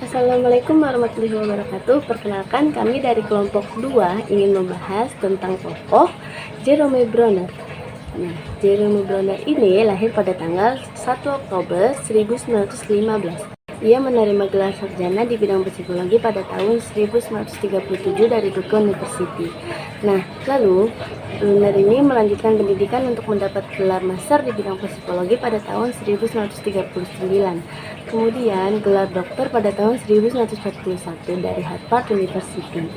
Assalamualaikum warahmatullahi wabarakatuh. Perkenalkan, kami dari kelompok 2 ingin membahas tentang tokoh Jerome Bruner. Nah, Jerome Bruner ini lahir pada tanggal 1 Oktober 1915. Ia menerima gelar sarjana di bidang psikologi pada tahun 1937 dari Duke University. Nah, lalu Bruner ini melanjutkan pendidikan untuk mendapat gelar master di bidang psikologi pada tahun 1939. Kemudian gelar doktor pada tahun 1941 dari Harvard University.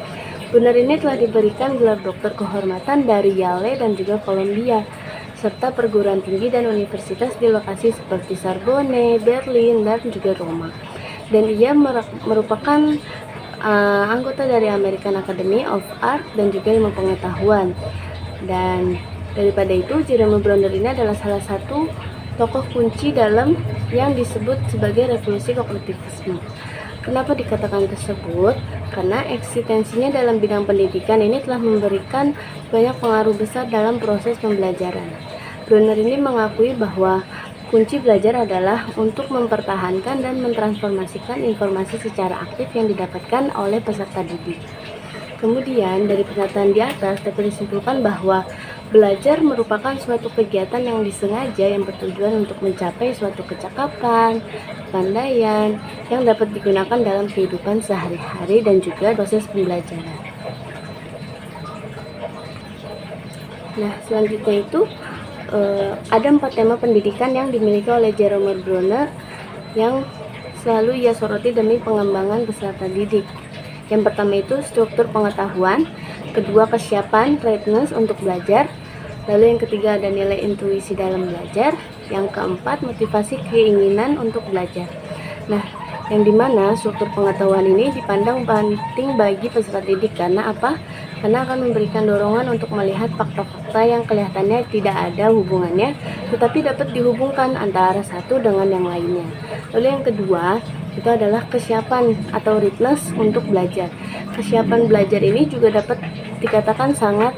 Bruner ini telah diberikan gelar doktor kehormatan dari Yale dan juga Columbia, serta perguruan tinggi dan universitas di lokasi seperti Sorbonne, Berlin, dan juga Roma. Dan ia merupakan anggota dari American Academy of Art dan juga ilmu pengetahuan. Dan daripada itu, Jerome Bruner ini adalah salah satu tokoh kunci dalam yang disebut sebagai revolusi kognitivisme. Kenapa dikatakan tersebut? Karena eksistensinya dalam bidang pendidikan ini telah memberikan banyak pengaruh besar dalam proses pembelajaran. Bruner ini mengakui bahwa kunci belajar adalah untuk mempertahankan dan mentransformasikan informasi secara aktif yang didapatkan oleh peserta didik. Kemudian dari pernyataan di atas dapat disimpulkan bahwa belajar merupakan suatu kegiatan yang disengaja yang bertujuan untuk mencapai suatu kecakapan, kepandaian yang dapat digunakan dalam kehidupan sehari-hari dan juga proses pembelajaran. Nah, selanjutnya itu ada 4 tema pendidikan yang dimiliki oleh Jerome Bruner yang selalu ia soroti demi pengembangan peserta didik. Yang pertama itu struktur pengetahuan, kedua kesiapan readiness untuk belajar, lalu yang ketiga ada nilai intuisi dalam belajar, yang keempat motivasi keinginan untuk belajar. Nah, yang dimana struktur pengetahuan ini dipandang penting bagi peserta didik karena apa? Karena akan memberikan dorongan untuk melihat fakta-fakta yang kelihatannya tidak ada hubungannya, tetapi dapat dihubungkan antara satu dengan yang lainnya. Lalu yang kedua itu adalah kesiapan atau readiness untuk belajar. Kesiapan belajar ini juga dapat dikatakan sangat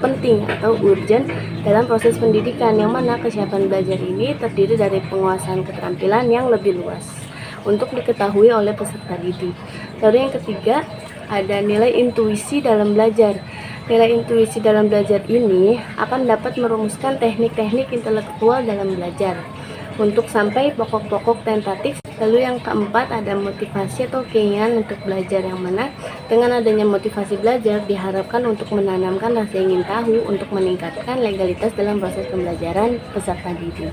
penting atau urgent dalam proses pendidikan, yang mana kesiapan belajar ini terdiri dari penguasaan keterampilan yang lebih luas untuk diketahui oleh peserta didik. Lalu yang ketiga ada nilai intuisi dalam belajar. Nilai intuisi dalam belajar ini akan dapat merumuskan teknik-teknik intelektual dalam belajar untuk sampai pokok-pokok tentatif. Lalu yang keempat ada motivasi atau keinginan untuk belajar, yang mana dengan adanya motivasi belajar diharapkan untuk menanamkan rasa ingin tahu untuk meningkatkan legalitas dalam proses pembelajaran peserta didik.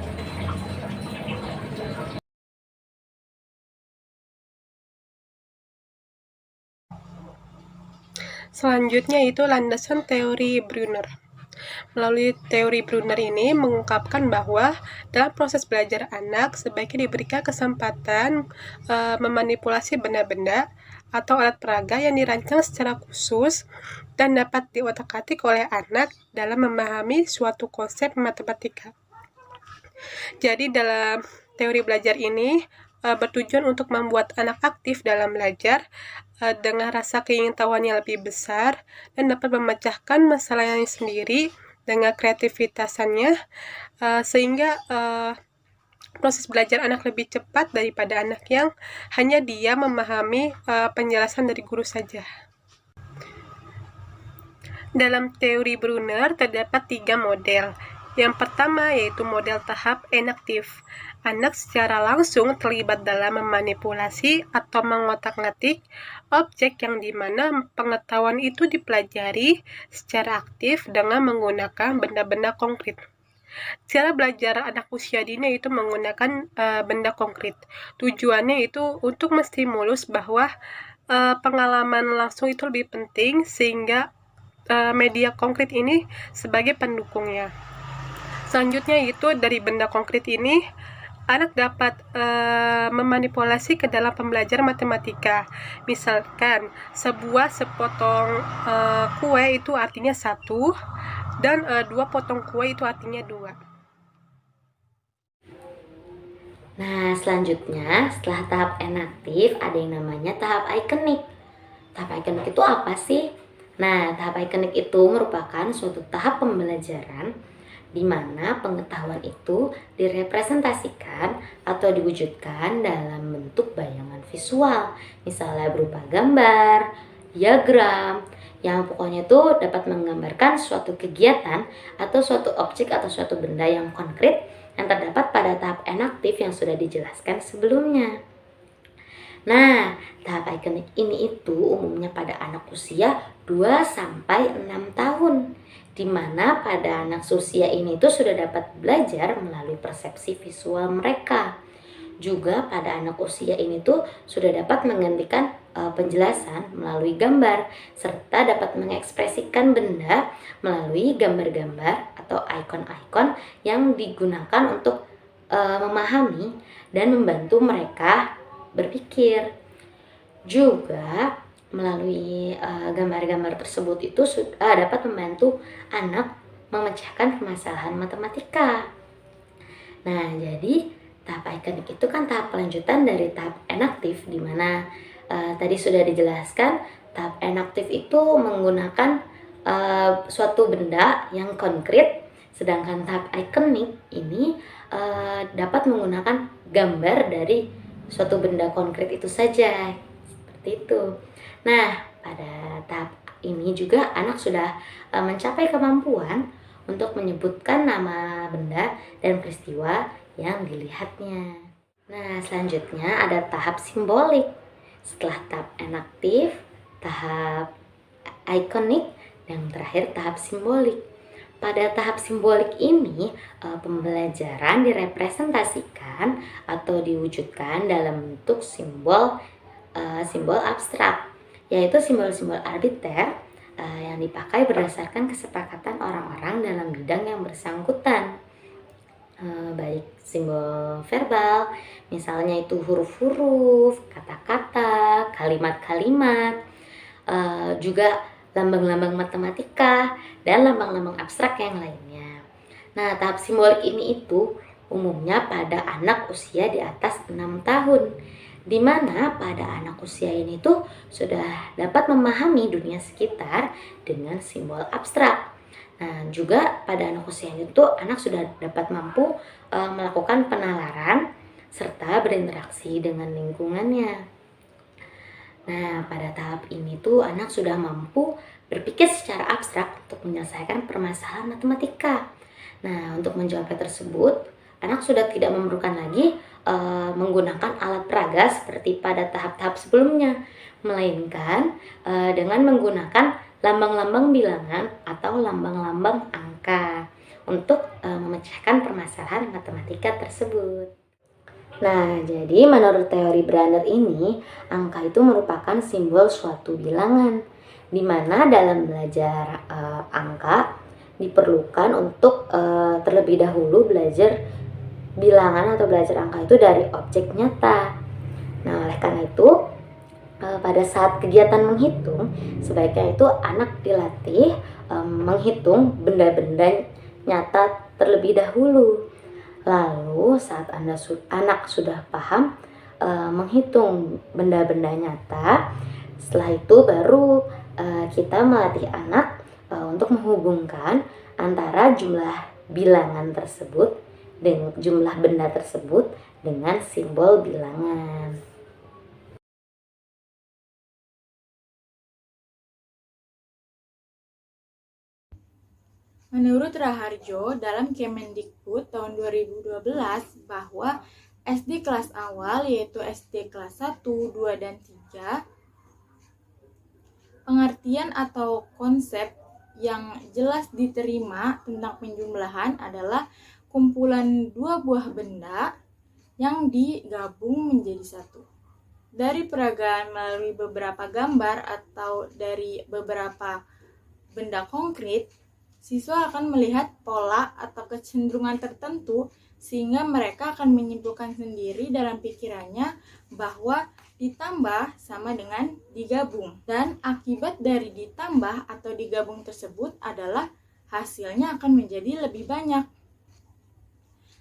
Selanjutnya itu landasan teori Bruner. Melalui teori Bruner ini mengungkapkan bahwa dalam proses belajar anak sebaiknya diberikan kesempatan memanipulasi benda-benda atau alat peraga yang dirancang secara khusus dan dapat diotak-atik oleh anak dalam memahami suatu konsep matematika. Jadi dalam teori belajar ini bertujuan untuk membuat anak aktif dalam belajar dengan rasa keingintahuan yang lebih besar dan dapat memecahkan masalahnya sendiri dengan kreativitasannya sehingga proses belajar anak lebih cepat daripada anak yang hanya dia memahami penjelasan dari guru saja. Dalam teori Bruner terdapat 3 model. Yang pertama yaitu model tahap enaktif. Anak secara langsung terlibat dalam memanipulasi atau mengotak-ngatik objek yang dimana pengetahuan itu dipelajari secara aktif dengan menggunakan benda-benda konkret. Cara belajar anak usia dini itu menggunakan benda konkret. Tujuannya itu untuk menstimulus bahwa pengalaman langsung itu lebih penting sehingga media konkret ini sebagai pendukungnya. Selanjutnya itu dari benda konkret ini anak dapat memanipulasi ke dalam pembelajaran matematika. Misalkan sebuah sepotong kue itu artinya 1 dan 2 potong kue itu artinya 2. Nah, selanjutnya setelah tahap enaktif ada yang namanya tahap ikonik. Tahap ikonik itu apa sih? Nah, tahap ikonik itu merupakan suatu tahap pembelajaran di mana pengetahuan itu direpresentasikan atau diwujudkan dalam bentuk bayangan visual, misalnya berupa gambar, diagram, yang pokoknya itu dapat menggambarkan suatu kegiatan atau suatu objek atau suatu benda yang konkret yang terdapat pada tahap enaktif yang sudah dijelaskan sebelumnya. Nah, tahap ikonik ini itu umumnya pada anak usia 2-6 tahun, di mana pada anak usia ini tuh sudah dapat belajar melalui persepsi visual mereka. Juga pada anak usia ini tuh sudah dapat menggantikan penjelasan melalui gambar, serta dapat mengekspresikan benda melalui gambar-gambar atau ikon-ikon yang digunakan untuk memahami dan membantu mereka berpikir. Juga melalui gambar-gambar tersebut itu dapat membantu anak memecahkan permasalahan matematika. Nah, jadi tahap ikonik itu kan tahap kelanjutan dari tahap enaktif, di mana tadi sudah dijelaskan tahap enaktif itu menggunakan suatu benda yang konkret, sedangkan tahap ikonik ini dapat menggunakan gambar dari suatu benda konkret itu saja, seperti itu. Nah, pada tahap ini juga anak sudah mencapai kemampuan untuk menyebutkan nama benda dan peristiwa yang dilihatnya. Nah, selanjutnya ada tahap simbolik. Setelah tahap enaktif, tahap ikonik, dan terakhir tahap simbolik. Pada tahap simbolik ini, pembelajaran direpresentasikan atau diwujudkan dalam bentuk simbol abstrak, yaitu simbol-simbol arbiter yang dipakai berdasarkan kesepakatan orang-orang dalam bidang yang bersangkutan. Baik simbol verbal, misalnya itu huruf-huruf, kata-kata, kalimat-kalimat, juga lambang-lambang matematika, dan lambang-lambang abstrak yang lainnya. Nah, tahap simbolik ini itu umumnya pada anak usia di atas 6 tahun, di mana pada anak usia ini tuh sudah dapat memahami dunia sekitar dengan simbol abstrak. Nah, juga pada anak usia ini tuh anak sudah dapat mampu melakukan penalaran serta berinteraksi dengan lingkungannya. Nah, pada tahap ini tuh anak sudah mampu berpikir secara abstrak untuk menyelesaikan permasalahan matematika. Nah, untuk menjawab tersebut, anak sudah tidak memerlukan lagi menggunakan alat peraga seperti pada tahap-tahap sebelumnya, melainkan dengan menggunakan lambang-lambang bilangan atau lambang-lambang angka untuk memecahkan permasalahan matematika tersebut. Nah, jadi menurut teori Brunner ini, angka itu merupakan simbol suatu bilangan, di mana dalam belajar angka diperlukan untuk terlebih dahulu belajar bilangan atau belajar angka itu dari objek nyata. Nah, oleh karena itu, pada saat kegiatan menghitung, sebaiknya itu anak dilatih menghitung benda-benda nyata terlebih dahulu. Lalu saat anak sudah paham menghitung benda-benda nyata, setelah itu baru kita melatih anak untuk menghubungkan antara jumlah bilangan tersebut dengan jumlah benda tersebut dengan simbol bilangan. Menurut Raharjo dalam Kemendikbud tahun 2012 bahwa SD kelas awal yaitu SD kelas 1, 2, dan 3, pengertian atau konsep yang jelas diterima tentang penjumlahan adalah kumpulan dua buah benda yang digabung menjadi satu. Dari peragaan melalui beberapa gambar atau dari beberapa benda konkret, siswa akan melihat pola atau kecenderungan tertentu sehingga mereka akan menyimpulkan sendiri dalam pikirannya bahwa ditambah sama dengan digabung. Dan akibat dari ditambah atau digabung tersebut adalah hasilnya akan menjadi lebih banyak.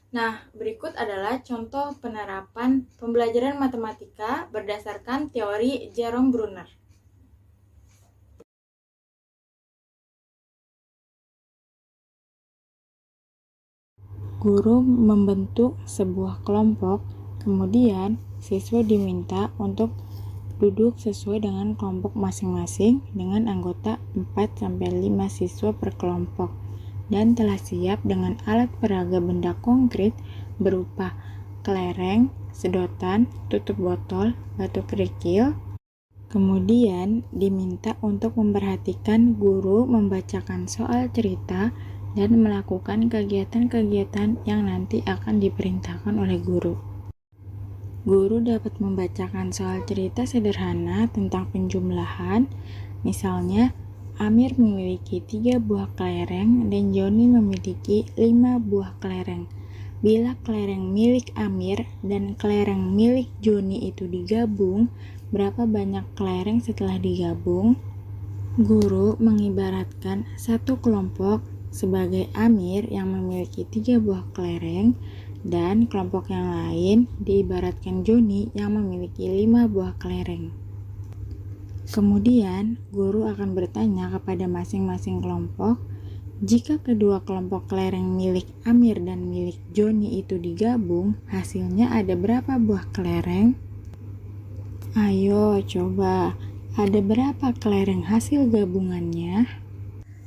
Nah, berikut adalah contoh penerapan pembelajaran matematika berdasarkan teori Jerome Bruner. guru membentuk sebuah kelompok, kemudian siswa diminta untuk duduk sesuai dengan kelompok masing-masing dengan anggota 4-5 siswa per kelompok dan telah siap dengan alat peraga benda konkret berupa kelereng, sedotan, tutup botol, batu kerikil. Kemudian diminta untuk memperhatikan guru membacakan soal cerita dan melakukan kegiatan-kegiatan yang nanti akan diperintahkan oleh guru. Guru dapat membacakan soal cerita sederhana tentang penjumlahan, misalnya Amir memiliki 3 buah kelereng dan Joni memiliki 5 buah kelereng. Bila kelereng milik Amir dan kelereng milik Joni itu digabung, berapa banyak kelereng setelah digabung? Guru mengibaratkan satu kelompok sebagai Amir yang memiliki 3 buah kelereng dan kelompok yang lain diibaratkan Joni yang memiliki 5 buah kelereng. Kemudian, guru akan bertanya kepada masing-masing kelompok, jika kedua kelompok kelereng milik Amir dan milik Joni itu digabung, hasilnya ada berapa buah kelereng? Ayo coba, ada berapa kelereng hasil gabungannya?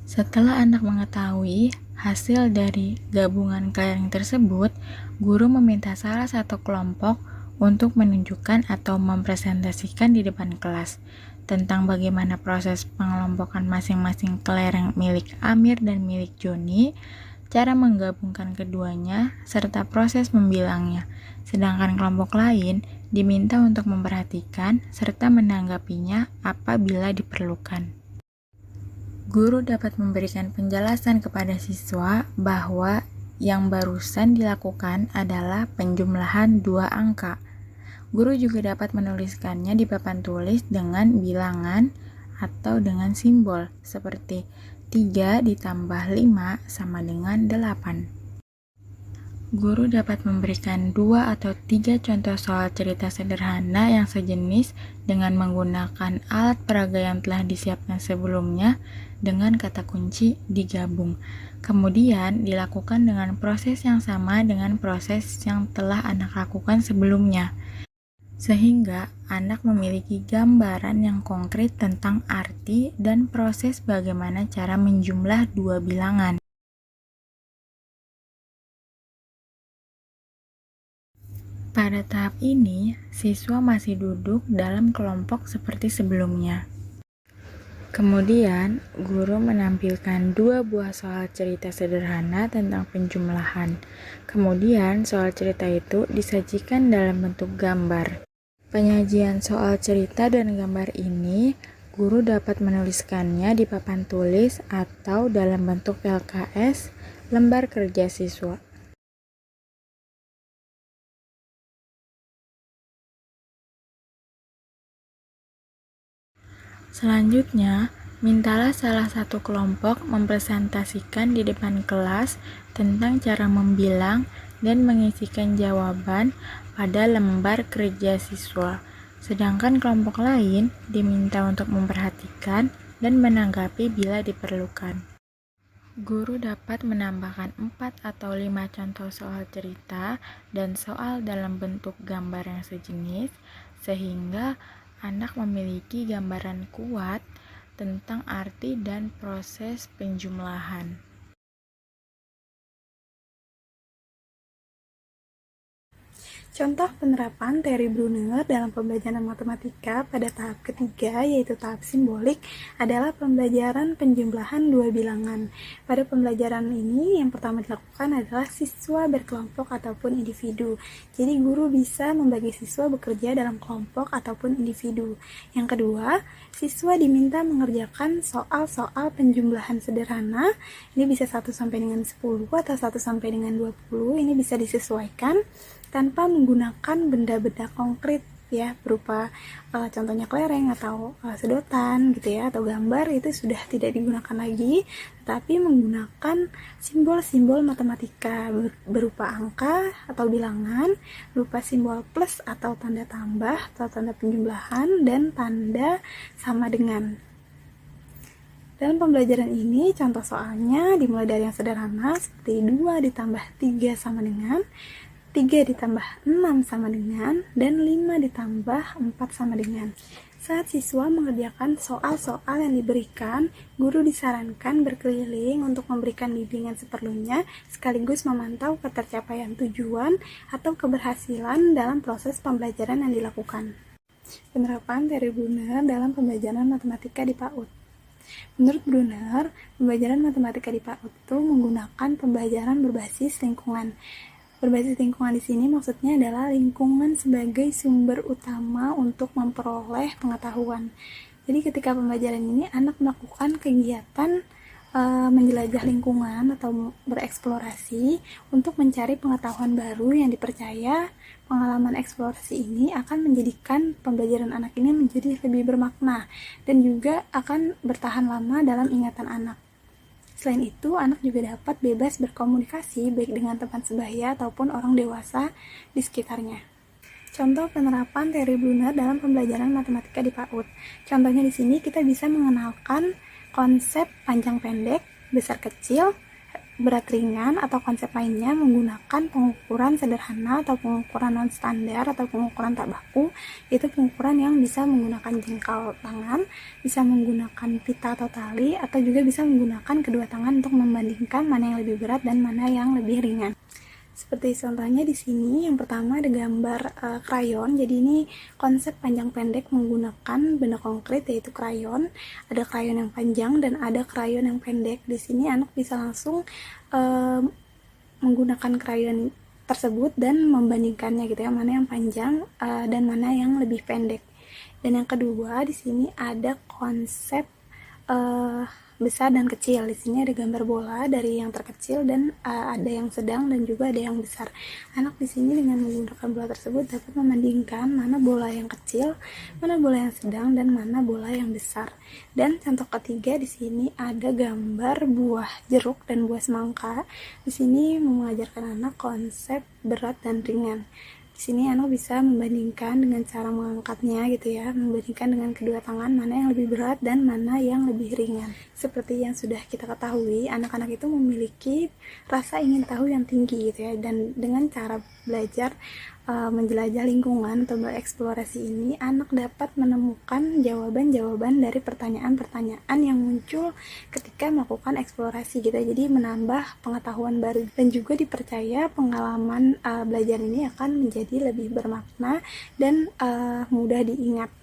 Setelah anak mengetahui hasil dari gabungan kelereng tersebut, guru meminta salah satu kelompok untuk menunjukkan atau mempresentasikan di depan kelas tentang bagaimana proses pengelompokan masing-masing kelereng milik Amir dan milik Joni, cara menggabungkan keduanya, serta proses membilangnya. Sedangkan kelompok lain diminta untuk memperhatikan serta menanggapinya apabila diperlukan. Guru dapat memberikan penjelasan kepada siswa bahwa yang barusan dilakukan adalah penjumlahan 2 angka. Guru juga dapat menuliskannya di papan tulis dengan bilangan atau dengan simbol seperti 3 ditambah 5 sama dengan 8. Guru dapat memberikan 2 atau 3 contoh soal cerita sederhana yang sejenis dengan menggunakan alat peraga yang telah disiapkan sebelumnya dengan kata kunci digabung. Kemudian dilakukan dengan proses yang sama dengan proses yang telah anak lakukan sebelumnya, sehingga anak memiliki gambaran yang konkret tentang arti dan proses bagaimana cara menjumlah 2 bilangan. Pada tahap ini, siswa masih duduk dalam kelompok seperti sebelumnya. Kemudian, guru menampilkan 2 buah soal cerita sederhana tentang penjumlahan. Kemudian, soal cerita itu disajikan dalam bentuk gambar. Penyajian soal cerita dan gambar ini, guru dapat menuliskannya di papan tulis atau dalam bentuk LKS, lembar kerja siswa. Selanjutnya, mintalah salah satu kelompok mempresentasikan di depan kelas tentang cara membilang dan mengisikan jawaban pada lembar kerja siswa. Sedangkan kelompok lain diminta untuk memperhatikan dan menanggapi bila diperlukan. Guru dapat menambahkan 4 atau 5 contoh soal cerita dan soal dalam bentuk gambar yang sejenis, sehingga anak memiliki gambaran kuat tentang arti dan proses penjumlahan. Contoh penerapan teori Brunner dalam pembelajaran matematika pada tahap ketiga, yaitu tahap simbolik, adalah pembelajaran penjumlahan 2 bilangan. Pada pembelajaran ini, yang pertama dilakukan adalah siswa berkelompok ataupun individu. Jadi guru bisa membagi siswa bekerja dalam kelompok ataupun individu. Yang kedua, siswa diminta mengerjakan soal-soal penjumlahan sederhana. Ini bisa 1 sampai dengan 10 atau 1 sampai dengan 20. Ini bisa disesuaikan tanpa menggunakan benda-benda konkret ya, berupa contohnya kelereng atau sedotan gitu ya, atau gambar. Itu sudah tidak digunakan lagi, tetapi menggunakan simbol-simbol matematika berupa angka atau bilangan, berupa simbol plus atau tanda tambah atau tanda penjumlahan, dan tanda sama dengan. Dalam pembelajaran ini, contoh soalnya dimulai dari yang sederhana seperti 2 ditambah 3 sama dengan 3 ditambah 6 sama dengan, dan 5 ditambah 4 sama dengan. Saat siswa mengerjakan soal-soal yang diberikan, guru disarankan berkeliling untuk memberikan bimbingan seperlunya, sekaligus memantau ketercapaian tujuan atau keberhasilan dalam proses pembelajaran yang dilakukan. Penerapan teori Brunner dalam pembelajaran matematika di PAUD. Menurut Brunner, pembelajaran matematika di PAUD itu menggunakan pembelajaran berbasis lingkungan. Berbasis lingkungan di sini maksudnya adalah lingkungan sebagai sumber utama untuk memperoleh pengetahuan. Jadi ketika pembelajaran ini anak melakukan kegiatan menjelajah lingkungan atau bereksplorasi untuk mencari pengetahuan baru yang dipercaya pengalaman eksplorasi ini akan menjadikan pembelajaran anak ini menjadi lebih bermakna dan juga akan bertahan lama dalam ingatan anak. Selain itu, anak juga dapat bebas berkomunikasi baik dengan teman sebaya ataupun orang dewasa di sekitarnya. Contoh penerapan teori Brunner dalam pembelajaran matematika di PAUD. Contohnya di sini kita bisa mengenalkan konsep panjang pendek, besar kecil, berat ringan, atau konsep lainnya menggunakan pengukuran sederhana atau pengukuran non-standar atau pengukuran tak baku, yaitu pengukuran yang bisa menggunakan jengkal tangan, bisa menggunakan pita atau tali, atau juga bisa menggunakan kedua tangan untuk membandingkan mana yang lebih berat dan mana yang lebih ringan. Seperti contohnya di sini, yang pertama ada gambar krayon. Jadi ini konsep panjang pendek menggunakan benda konkret yaitu krayon. Ada krayon yang panjang dan ada krayon yang pendek. Di sini anak bisa langsung menggunakan krayon tersebut dan membandingkannya gitu ya, mana yang panjang dan mana yang lebih pendek. Dan yang kedua di sini ada konsep besar dan kecil. Di sini ada gambar bola dari yang terkecil dan ada yang sedang dan juga ada yang besar. Anak di sini dengan menggunakan bola tersebut dapat membandingkan mana bola yang kecil, mana bola yang sedang, dan mana bola yang besar. Dan contoh ketiga di sini ada gambar buah jeruk dan buah semangka. Di sini mengajarkan anak konsep berat dan ringan. Di sini anak bisa membandingkan dengan cara mengangkatnya gitu ya, membandingkan dengan kedua tangan mana yang lebih berat dan mana yang lebih ringan. Seperti yang sudah kita ketahui, anak-anak itu memiliki rasa ingin tahu yang tinggi gitu ya, dan dengan cara belajar menjelajah lingkungan atau bereksplorasi ini, anak dapat menemukan jawaban-jawaban dari pertanyaan-pertanyaan yang muncul ketika melakukan eksplorasi gitu. Jadi menambah pengetahuan baru dan juga dipercaya pengalaman belajar ini akan menjadi lebih bermakna dan mudah diingat.